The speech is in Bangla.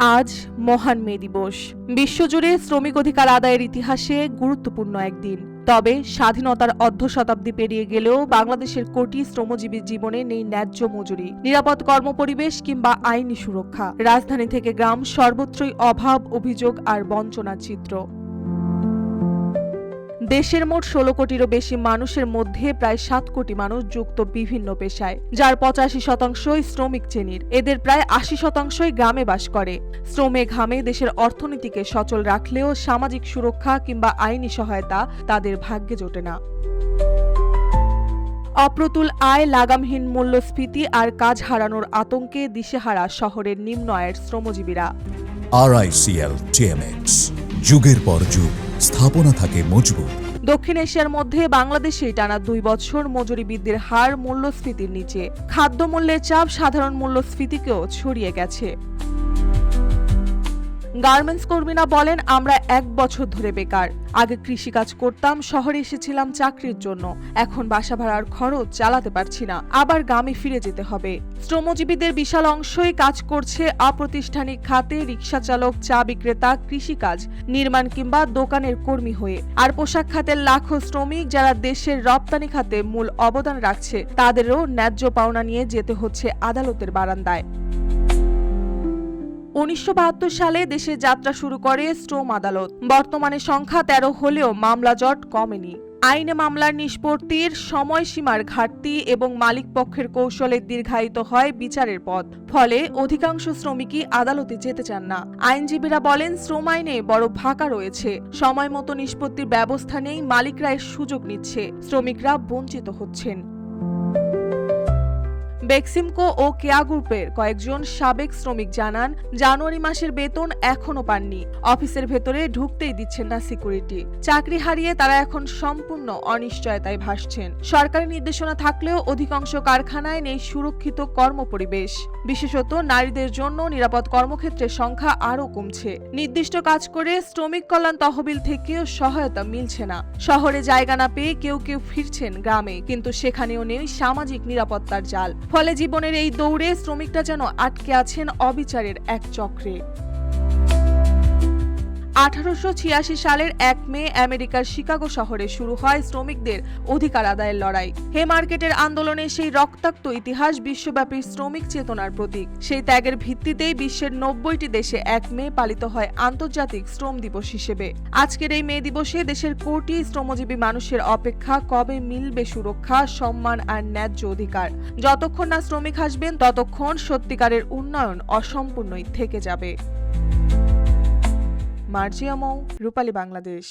আজ মহান মে দিবস। বিশ্বজুড়ে শ্রমিক অধিকার আদায়ের ইতিহাসে গুরুত্বপূর্ণ একদিন। তবে স্বাধীনতার অর্ধশতাব্দী পেরিয়ে গেলেও বাংলাদেশের কোটি শ্রমজীবীর জীবনে নেই ন্যায্য মজুরি, নিরাপদ কর্মপরিবেশ কিংবা আইনি সুরক্ষা। রাজধানী থেকে গ্রাম সর্বত্রই অভাব, অভিযোগ আর বঞ্চনার চিত্র। দেশের মোট ১৬ কোটিরও বেশি মানুষের মধ্যে প্রায় ৭ কোটি মানুষ যুক্ত বিভিন্ন পেশায়, যার ৮৫% শ্রমিক শ্রেণীর। এদের প্রায় ৮০% গ্রামে বাস করে। শ্রমে ঘামে দেশের অর্থনীতিকে সচল রাখলেও সামাজিক সুরক্ষা কিংবা আইনি সহায়তা তাদের ভাগ্যে জোটে না। অপ্রতুল আয়, লাগামহীন মূল্যস্ফীতি আর কাজ হারানোর আতঙ্কে দিশেহারা শহরের নিম্ন আয়ের শ্রমজীবীরা। RICL TMX, যুগের পর যুগ স্থাপনা থাকে মজবুত। দক্ষিণ এশিয়ার মধ্যে বাংলাদেশেই টানা ২ বছর মজুরি বৃদ্ধির হার মূল্যস্ফীতির নিচে। খাদ্যমূল্যের চাপ সাধারণ মূল্যস্ফীতিকেও ছড়িয়ে গেছে। গার্মেন্টস কর্মীরা বলেন, আমরা ১ বছর ধরে বেকার। আগে কৃষিকাজ করতাম, শহরে এসেছিলাম চাকরির জন্য। এখন বাসা ভাড়ার খরচ চালাতে পারছি না, আবার গ্রামে ফিরে যেতে হবে। শ্রমজীবীদের বিশাল অংশই কাজ করছে অপ্রাতিষ্ঠানিক খাতে, রিকশা চালক, চা বিক্রেতা, কৃষিকাজ, নির্মাণ কিংবা দোকানের কর্মী হয়ে। আর পোশাক খাতের লাখো শ্রমিক যারা দেশের রপ্তানি খাতে মূল অবদান রাখছে, তাদেরও ন্যায্য পাওনা নিয়ে যেতে হচ্ছে আদালতের বারান্দায়। ১৯৭২ সালে দেশে যাত্রা শুরু করে শ্রম আদালত। বর্তমানে সংখ্যা ১৩ হলেও মামলা জট কমেনি। আইনে মামলার নিষ্পত্তির সময়সীমার ঘাটতি এবং মালিক পক্ষের কৌশলে দীর্ঘায়িত হয় বিচারের পথ। ফলে অধিকাংশ শ্রমিকই আদালতে যেতে চান না। আইনজীবীরা বলেন, শ্রম আইনে বড় ফাঁকা রয়েছে। সময় মতো নিষ্পত্তির ব্যবস্থা নেই, মালিকরা এর সুযোগ নিচ্ছে, শ্রমিকরা বঞ্চিত হচ্ছেন। বেক্সিমকো ও কেয়া গ্রুপের কয়েকজন সাবেক শ্রমিক জানান, জানুয়ারি মাসের বেতন এখনো পাননি। অফিসের ভেতরে ঢুকতেই দিচ্ছেন না সিকিউরিটি। চাকরি হারিয়ে তারা এখন সম্পূর্ণ অনিশ্চয়তায় ভাসছেন। সরকারি নির্দেশনা থাকলেও অধিকাংশ কারখানায় নেই সুরক্ষিত কর্মপরিবেশ। বিশেষত নারীদের জন্য নিরাপদ কর্মক্ষেত্রের সংখ্যা আরও কমছে। নির্দিষ্ট কাজ করে শ্রমিক কল্যাণ তহবিল থেকেও সহায়তা মিলছে না। শহরে জায়গা না পেয়ে কেউ কেউ ফিরছেন গ্রামে, কিন্তু সেখানেও নেই সামাজিক নিরাপত্তার জাল। ফলে জীবনের এই দৌড়ে শ্রমিকরা যেন আটকে আছেন অবিচারের এক চক্রে। ১৮৮৬ সালের ১ মে আমেরিকার শিকাগো শহরে শুরু হয় শ্রমিকদের অধিকার আদায়ের লড়াই। হে মার্কেটের আন্দোলনের সেই রক্তাক্ত ইতিহাস বিশ্বব্যাপী শ্রমিক চেতনার প্রতীক। সেই ত্যাগের ভিত্তিতেই বিশ্বের ৯০টি দেশে ১ মে পালিত হয় আন্তর্জাতিক শ্রম দিবস হিসেবে। আজকের এই মে দিবসে দেশের কোটি শ্রমজীবী মানুষের অপেক্ষা, কবে মিলবে সুরক্ষা, সম্মান আর ন্যায্য অধিকার। যতক্ষণ না শ্রমিক আসবেন, ততক্ষণ সত্যিকারের উন্নয়ন অসম্পূর্ণই থেকে যাবে। মার্জিয়া মৌ, রূপালী বাংলাদেশ।